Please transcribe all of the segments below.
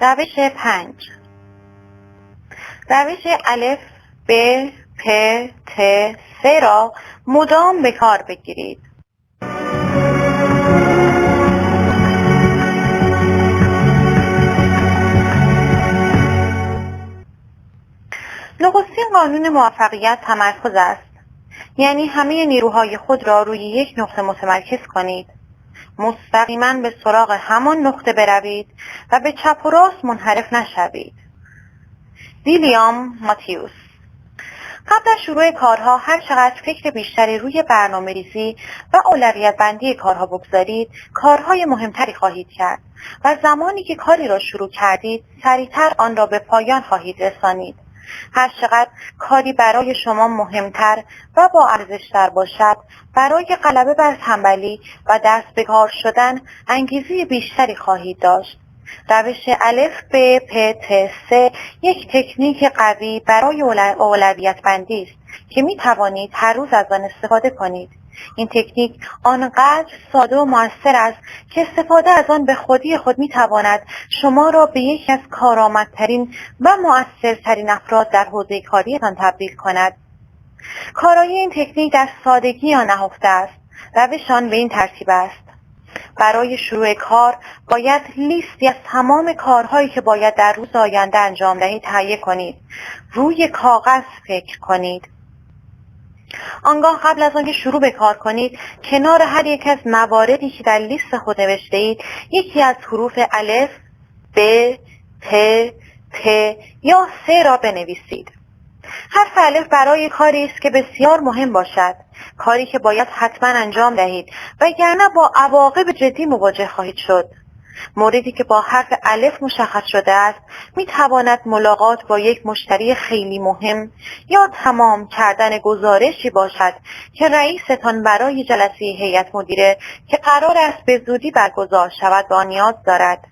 روش 5. روش الف ب پ ت س را مدام به کار بگیرید. نخستین قانون موفقیت تمرکز است. یعنی همه نیروهای خود را روی یک نقطه متمرکز کنید. مستقیما به سراغ همان نقطه بروید و به چپ و راست منحرف نشوید. ویلیام ماتیوس. قبل از شروع کارها هر چقدر فکر بیشتری روی برنامه‌ریزی و اولویت بندی کارها بگذارید، کارهای مهمتری خواهید کرد و زمانی که کاری را شروع کردید، سریعتر آن را به پایان خواهید رسانید. هر چقدر کاری برای شما مهمتر و با ارزشتر باشد، برای غلبه بر تنبلی و دست به کار شدن انگیزه بیشتری خواهید داشت. روش الف ب پ ت س یک تکنیک قوی برای اولویت بندی است که می توانید هر روز از آن استفاده کنید. این تکنیک آنقدر ساده و مؤثر است که استفاده از آن به خودی خود می تواند شما را به یکی از کارآمدترین و مؤثرترین افراد در حوزه کاریتان تبدیل کند. کارایی این تکنیک در سادگی آن نهفته است. روش آن به این ترتیب است: برای شروع کار باید لیستی از تمام کارهایی که باید در روز آینده انجام دهید تهیه کنید. روی کاغذ فکر کنید. آنگاه قبل از آنکه شروع به کار کنید، کنار هر یک از مواردی که در لیست خود نوشته اید، یکی از حروف الف، ب، پ، ت یا س را بنویسید. حرف الف برای کاری است که بسیار مهم باشد، کاری که باید حتما انجام دهید وگرنه با عواقب جدی مواجه خواهید شد. موردی که با حرف الف مشخص شده است می تواند ملاقات با یک مشتری خیلی مهم یا تمام کردن گزارشی باشد که رئیستان برای جلسه هیئت مدیره که قرار است به زودی برگزار شود با نیاز دارد.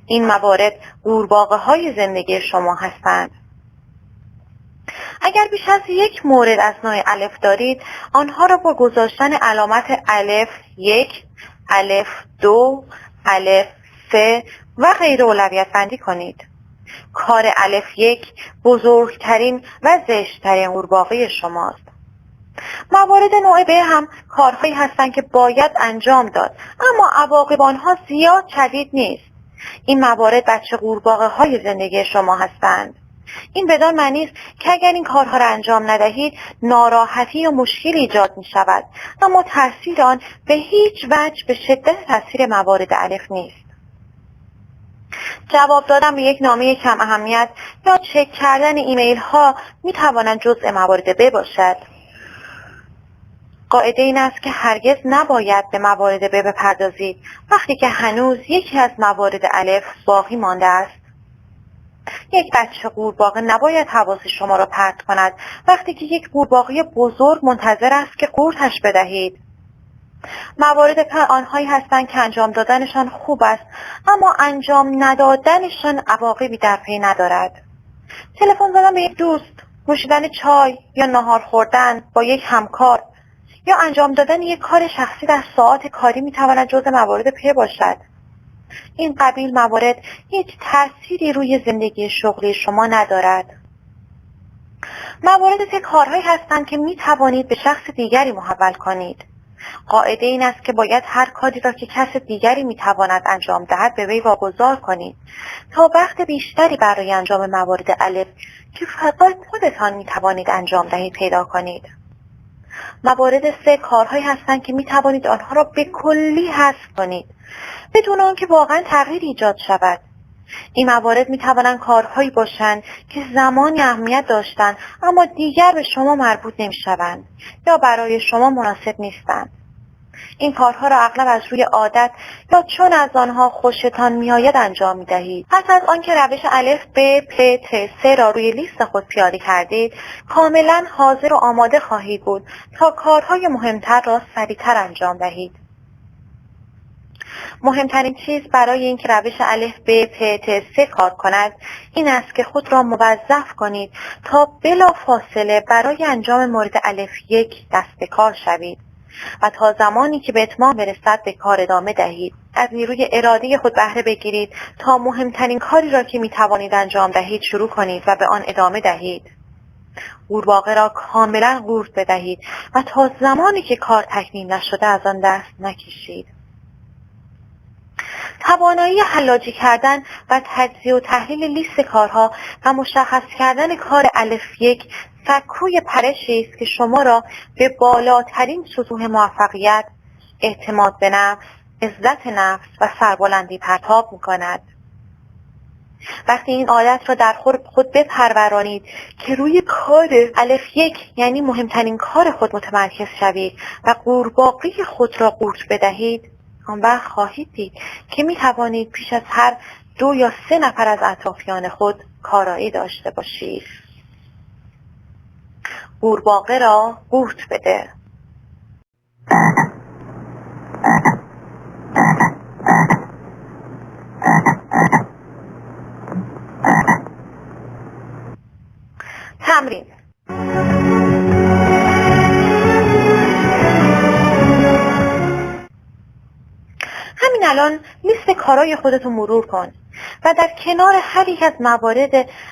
این موارد قورباغه‌های زندگی شما هستند. اگر بیش از یک مورد از نوع الف دارید، آنها را با گذاشتن علامت الف 1، الف 2، الف 3 و غیره اولویت بندی کنید. کار الف 1 بزرگترین و زشتترین قورباغه شماست. موارد نوع ب هم کارهایی هستند که باید انجام داد، اما عواقب آنها زیاد شدید نیست. این موارد بچه قورباغه‌های زندگی شما هستند. این بدان معنی است که اگر این کارها را انجام ندهید، ناراحتی و مشکلی ایجاد می شود، اما تاثیر آن به هیچ وجه به شدت تاثیر موارد الف نیست. جواب دادن به یک نامه کم اهمیت یا چک کردن ایمیل ها می توانند جزء موارد ب باشد. قاعده این است که هرگز نباید به موارد ب بپردازید وقتی که هنوز یکی از موارد الف باقی مانده است. یک بچه قورباغه نباید حواس شما را پرت کند وقتی که یک قورباغه بزرگ منتظر است که قورتش بدهید. موارد آنهایی هستند که انجام دادنشان خوب است، اما انجام ندادنشان عواقبی در پی ندارد. تلفن زدن به یک دوست، نوشیدن چای یا ناهار خوردن با یک همکار یا انجام دادن یک کار شخصی در ساعات کاری میتواند جزء موارد پ باشد. این قبیل موارد هیچ تأثیری روی زندگی شغلی شما ندارد. موارد ت کارهایی هستند که می توانید به شخص دیگری محول کنید. قاعده این است که باید هر کاری را که کس دیگری می تواند انجام دهد به وی واگذار کنید تا وقت بیشتری برای انجام موارد الف که فقط خودتان می توانید انجام دهید پیدا کنید. موارد س کارهایی هستند که می توانید آنها را به کلی حذف کنید بدون آنکه واقعا تغییری ایجاد شود. این موارد می توانند کارهایی باشند که زمانی اهمیت داشتند اما دیگر به شما مربوط نمی شوند یا برای شما مناسب نیستند. این کارها را اغلب از روی عادت یا چون از آنها خوشتان میآید انجام می دهید. پس از آنکه روش الف ب پ ت س را روی لیست خود پیاده کردید، کاملا حاضر و آماده خواهید بود تا کارهای مهمتر را سریعتر انجام دهید. مهمترین چیز برای اینکه روش الف ب پ ت س کار کند این است که خود را موظف کنید تا بلا فاصله برای انجام مورد الف 1 دست به کار شوید. و تا زمانی که به اتمام برسد به کار ادامه دهید. از نیروی اراده خود بهره بگیرید تا مهمترین کاری را که می توانید انجام دهید شروع کنید و به آن ادامه دهید. قورباغه را کاملا قورت بدهید و تا زمانی که کار تکمیل نشده از آن دست نکشید. توانایی حلاجی کردن و تجزیه و تحلیل لیست کارها و مشخص کردن کار الف یک سکوی پرشی است که شما را به بالاترین سطوح موفقیت، اعتماد به نفس، عزت نفس و سربلندی پرتاب می‌کند. وقتی این عادت را در خود بپرورانید که روی کار الف یک یعنی مهمترین کار خود متمرکز شوید و قورباغه خود را قورت بدهید، آن وقت خواهید دید که می توانید پیش از هر 2 یا 3 نفر از اطرافیان خود کارایی داشته باشید. قورباغه را قورت بده. تمرین. همین الان لیست کارهای خودتو مرور کن و در کنار هر یک از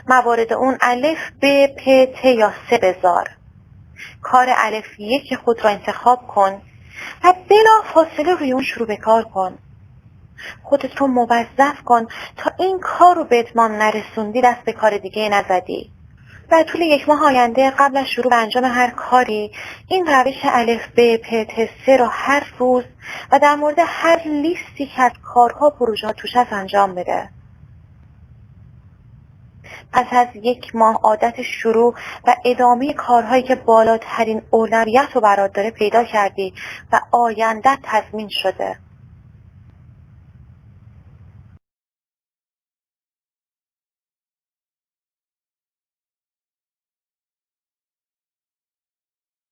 موارد اون الف، ب، پ، ت یا س بذار. کار الف یک خود را انتخاب کن و بلا فاصله روی اون شروع به کار کن. خودت رو موظف کن تا این کار رو به اتمام نرسوندی دست به کار دیگه نزدی. در طول 1 ماه آینده قبل از شروع به انجام هر کاری این روش الف ب پ ت س را هر روز و در مورد هر لیستی که از کارها پروژه ها توش هست انجام بده. پس از 1 ماه عادت شروع و ادامه کارهایی که بالاترین اولویت رو برات داره پیدا کردی و آیندت تضمین شده.